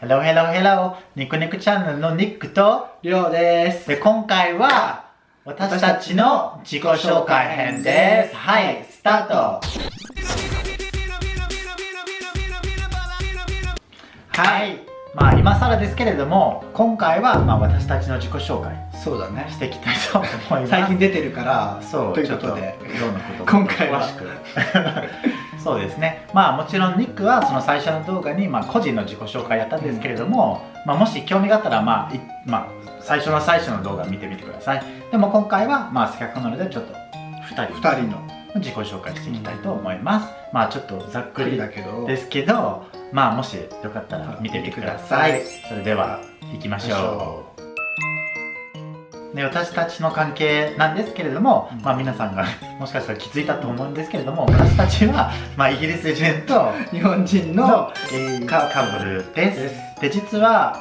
Hello, hello, hello! ニクニクチャンネルのニックとりょうです。で今回は私たちの自己紹介編です。はい、スタート。はい、今更ですけれども、今回は私たちの自己紹介そうだね。していきたいと思います。最近出てるから、そうということで、どんなこと今回は詳しくそうですね。もちろんニックはその最初の動画に個人の自己紹介やったんですけれども、もし興味があったら最初の動画見てみてください。でも今回はせっかくなのでちょっと2人の自己紹介していきたいと思います。ちょっとざっくりだけどですけど、もしよかったら見てみてください。それでは行きましょう。私たちの関係なんですけれども、皆さんがもしかしたら気づいたと思うんですけれども、私たちはイギリス人と日本人のカップルです。で実は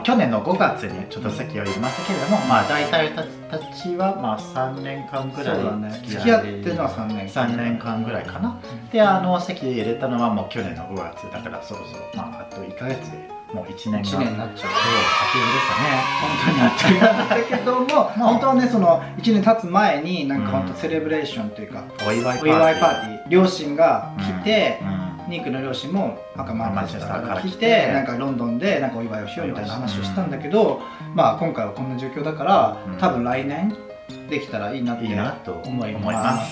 去年の5月にちょっと先を言いましたけれども、大体たちは3年間ぐらい付き合ってるのは3年間ぐらいかな。で籍入れたのはもう去年の5月だから、そろそろあと1ヶ月でもう1年になっちゃう。あっという間でしたね。本当にあっという間だけども、本当はね、その1年経つ前に本当セレブレーションというかお祝いパーティー、両親が来て、ニックの両親もマンチェスターから来て、ロンドンでお祝いをしようみたいな話をしたんだけど、今回はこんな状況だから、多分来年できたらいいなと思います。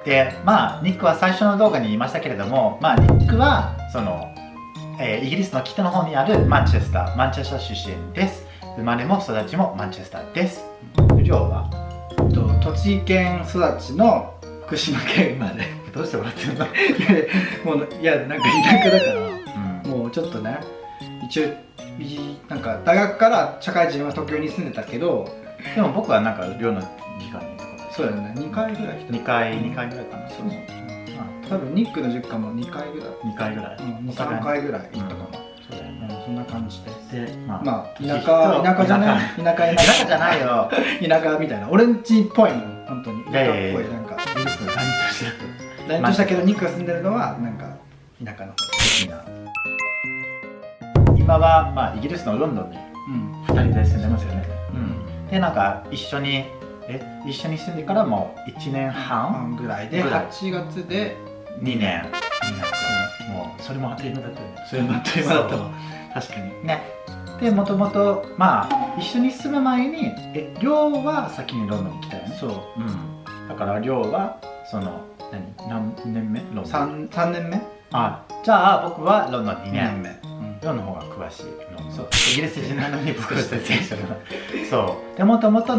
でニックは最初の動画に言いましたけれども、ニックはそのイギリスの北の方にあるマンチェスター出身です。生まれも育ちもマンチェスターです。りょうは栃木県育ちの福島県生まれ。どうして笑ってんの？いや田舎だから、もうちょっとね、一応大学から社会人は東京に住んでたけど、でも僕はりょうの実家にいたこと。そうだよね、2回ぐらい来た。2回ぐらいかな。そう多分ニックの実家も2回ぐらい、2回ぐらい、3回ぐらい行ったかも。そうだよね、そんな感じです。で田舎じゃないよ。田舎みたいな、オレンジっぽいの、本当に田舎っぽい、イギリスのラインとしたけど、ニックが住んでるのは田舎の方。今はイギリスのロンドンに2人で住んでますよね。で一緒に住んでからもう1年半ぐらいで、8月で2年になって、もうそれもあっという間だったよね。それもあっという間だったわ、確かにね。でもともと一緒に住む前にりょうは先にロンドンに来たよね。そう、だからりょうはその何年目？3年目。じゃあ僕はロンドン2年目。りょうの方が詳しい。そう、イギリス人なのに僕は説明してる。そうでもともと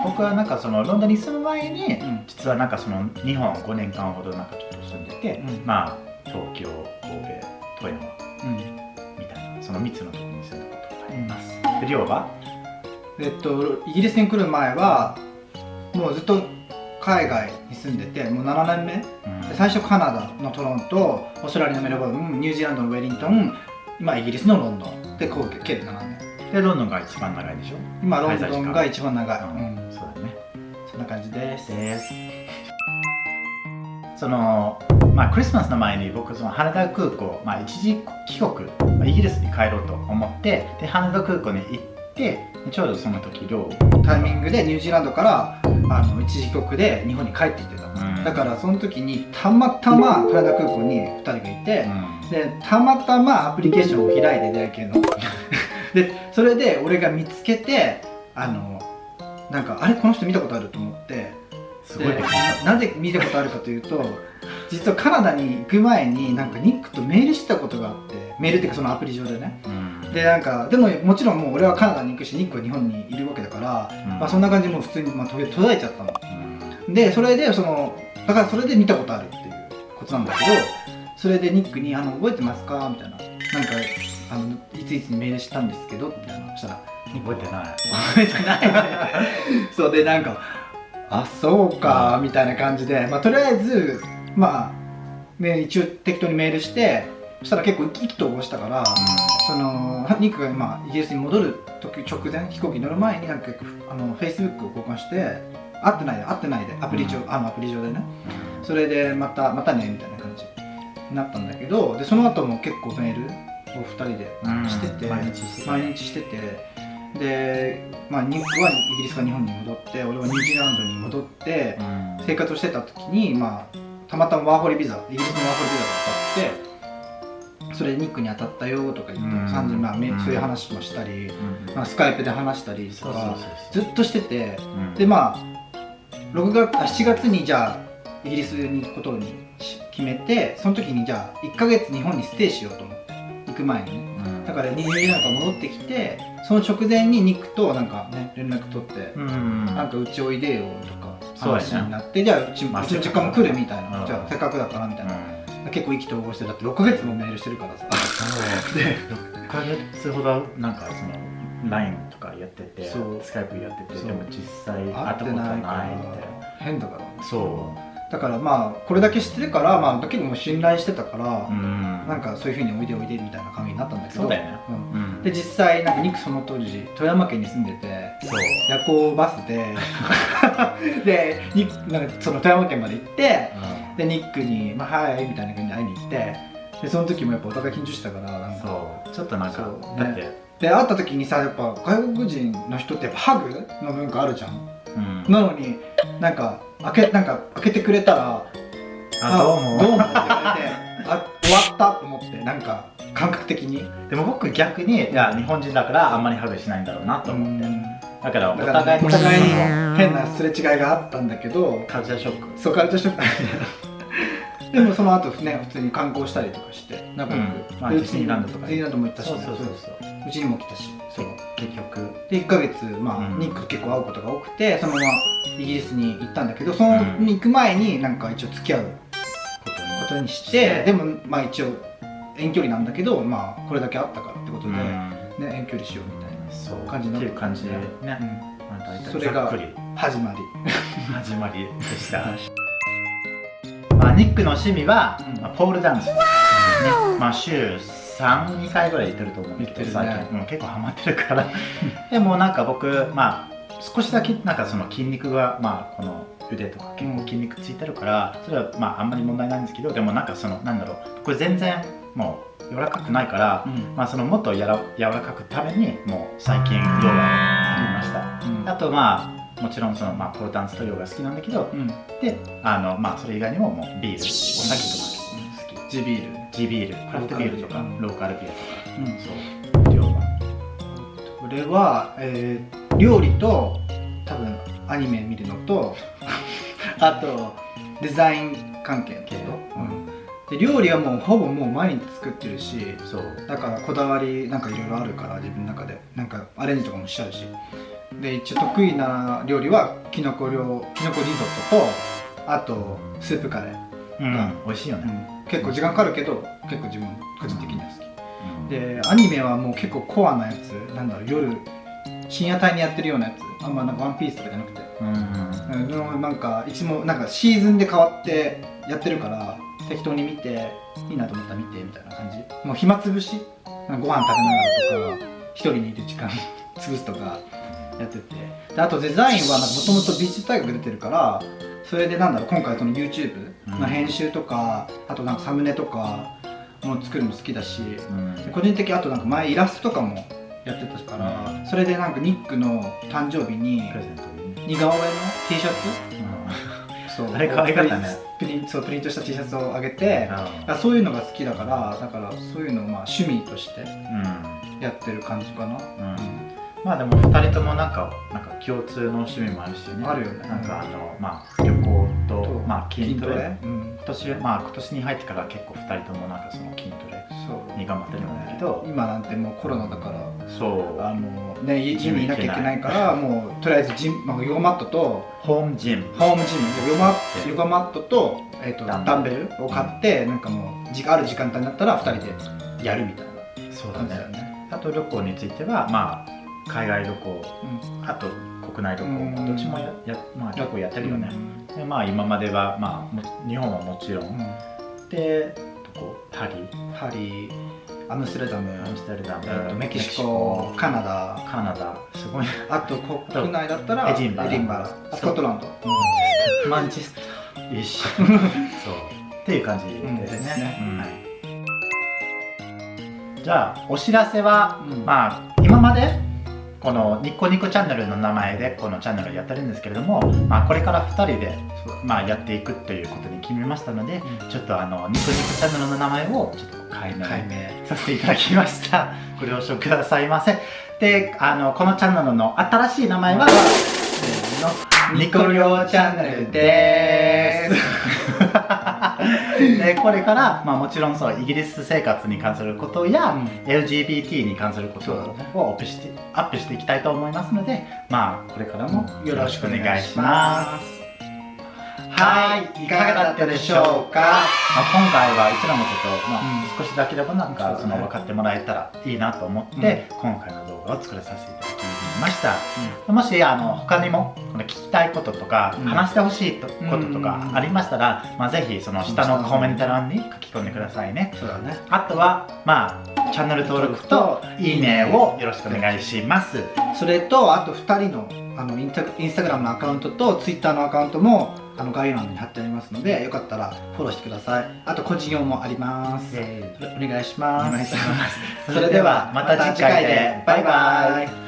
僕はそのロンドンに住む前に、実はその日本5年間ほどちょっと住んでて、東京、神戸、富山みたいな、その3つのところに住んだことがあります。でりょうはイギリスに来る前はもうずっと海外に住んでて、もう7年目、最初カナダのトロント、オーストラリアのメルボルン、ニュージーランドのウェリントン、今イギリスのロンドンで計7年で、ロンドンが一番長いでしょ。今ロンドンが一番長い。そうだね。そんな感じです。そのクリスマスの前に僕羽田空港、一時帰国、イギリスに帰ろうと思って、で羽田空港に行って、ちょうどその時タイミングでニュージーランドから一時帰国で日本に帰ってきてた。だからその時にたまたま羽田空港に2人がいて、でたまたまアプリケーションを開いて出会い系のでそれで俺が見つけて、あれこの人見たことあると思って、すごいね。なぜ見たことあるかというと、実はカナダに行く前にニックとメールしたことがあって、メールっていうかそのアプリ上でね、ででももちろんもう俺はカナダに行くし、ニックは日本にいるわけだから、そんな感じでもう普通に途絶えちゃったの。でそれでだからそれで見たことあるっていうことなんだけど、それでニックに覚えてますかみたいな、いついつにメールしたんですけどみたいな。そしたら覚えてないそうでそうかみたいな感じで、とりあえず一応適当にメールして、そしたら結構意気投合したから、ニックが今イギリスに戻る時直前、飛行機に乗る前にFacebook を交換して、会ってないでアプリ上でね、それでまたねみたいな感じになったんだけど、でその後も結構メール2人でしてて、毎日しててで、まあ、ニックはイギリスから日本に戻って俺はニュージーランドに戻って生活をしてた時に、まあ、たまたまワーホリビザイギリスのワーホリビザが当たってそれでニックに当たったよとか言って、まあ、そういう話もしたり、まあ、スカイプで話したりとかずっとしてて、でまあ7月にじゃあイギリスに行くことに決めて、その時にじゃあ1ヶ月日本にステイしようと思って行く前に、だからニュージーランドから戻ってきてその直前にニックとなんかね連絡取って、なんかうちおいでよとか話になって、じゃあうちの実家も来るみたいな、じゃあせっかくだからみたいな、結構意気投合して、だって6ヶ月もメールしてるからさで6ヶ月ほどなんかその LINE とかやっててスカイプやってて、でも実際会ったことないみたいな、変だからね。そうだからまあこれだけ知ってるから、まあ結構もう信頼してたから、なんかそういうふうにおいでおいでみたいな感じになったんだけど、そうだよね、で実際なんかニックその当時富山県に住んでて、夜行バスででなんかその富山県まで行って、でニックに「まあはい」みたいな感じで会いに行って、でその時もやっぱお互い緊張してたから、なんかそうちょっとなんかだってで会った時にさ、やっぱ外国人の人ってやっぱハグの文化あるじゃん、なのになんか開けてくれたら「どうも」って言われて終わったと思って、なんか感覚的に。でも僕逆にいや日本人だからあんまりハグしないんだろうなと思って、だからお互いに変なすれ違いがあったんだけど、カルチャーショック。そうカルチャーショックでもその後ね普通に観光したりとかして仲良く、ディズニーランドとかディズニーランドも行ったし、うちにも来たし、そう結局で1ヶ月、まあニック結構会うことが多くて、そのままイギリスに行ったんだけど、そのに行く前になんか一応付き合うことにして、でもまあ一応遠距離なんだけど、まあこれだけあったからってことで、ね、遠距離しようみたいな感じになった感じでね、それが始まりでした。まあニックの趣味はポールダンスですね。まあ週3、2回ぐらい行ってると思うんだけど、最近結構ハマってるからでもなんか僕まあ少しだけなんかその筋肉がまあこの腕とか結構筋肉ついてるから、それはまああんまり問題ないんですけど、でもなんかそのなんだろう、これ全然もう柔らかくないから、まあそのもっと柔らかくためにもう最近ヨガをやりました。あとまあもちろんそのまあポールダンスとヨガ好きなんだけど、でまあそれ以外にももうビール、お酒とか好き。地ビール、クラフトビールとかローカルビールとか、そう量は。これは料理と多分アニメ見るのとあとデザイン関係系で、料理はもうほぼもう毎日作ってるし、だからこだわりなんかいろいろあるから、自分の中でなんかアレンジとかもしちゃうし、で一応得意な料理はキノコリゾットと、あとスープカレー、美味しいよね、結構時間かかるけど結構自分個人的には好き、でアニメはもう結構コアなやつ、なんだろう、夜深夜帯にやってるようなやつ、あんまなんかワンピースとかじゃなくて、なんかいつもなんかシーズンで変わってやってるから、適当に見ていいなと思ったら見てみたいな感じ、もう暇つぶし、ご飯食べながらとか一人にいる時間潰すとかやってて、であとデザインはもともと美術大学出てるから、それでなんだろう、今回その YouTube の編集とか、あとなんかサムネとかも作るの好きだし、個人的にあとなんか前イラストとかもやってたから、それでなんかニックの誕生日に似顔絵の T シャツ、そうあれ可愛かったね、プリントした T シャツをあげて、そういうのが好きだから、だからそういうのをまあ趣味としてやってる感じかな。まあでも2人ともなんか共通の趣味もあるしね。あるよね。なんかまあ旅行とまあ筋トレ。今年に入ってから結構2人ともなんかその筋トレに頑張ってるんだけど、今なんてもうコロナだから、そうね、家にいなきゃいけないから、もうとりあえずヨガマットとホームジムヨガマットとダンベルを買って、なんかもうある時間帯になったら2人でやるみたいな。そうだね。あと旅行についてはまあ海外旅行、あと国内旅行、どっちもまあ結構やってるよね。でまあ今まではまあ日本はもちろん、でパリ、アムステルダム、メキシコ、カナダ、すごい。あと国内だったらエディンバラ、スコットランド、マンチェスター、そうっていう感じですね。じゃあお知らせは、まあ今までこのニコニコチャンネルの名前でこのチャンネルをやってるんですけれども、まあ、これから2人で、まあ、やっていくということに決めましたので、ちょっとニコニコチャンネルの名前をちょっと改名させていただきました。ご了承くださいませ。でこのチャンネルの新しい名前はニコリョチャンネルでーす。でこれから、まあ、もちろんそうイギリス生活に関することや、LGBT に関することをアップしていきたいと思いますので、まあこれからもよろしくお願いします。はい、いかがだったでしょうか。まあ、今回はうちらのこと、まあ少しだけでもなんかその分かってもらえたらいいなと思って、今回の動画を作らさせていただきました。もし他にも聞きたいこととか、話してほしいこととかありましたら、まあ、ぜひその下のコメント欄に書き込んでくださいね。そうだね。あとはまあチャンネル登録といいねをよろしくお願いします。それとあと2人のインスタグラムのアカウントとツイッターのアカウントも概要欄に貼ってありますので、よかったらフォローしてください。あと個人用もあります。お願いします。それではまた次回でバイバイ。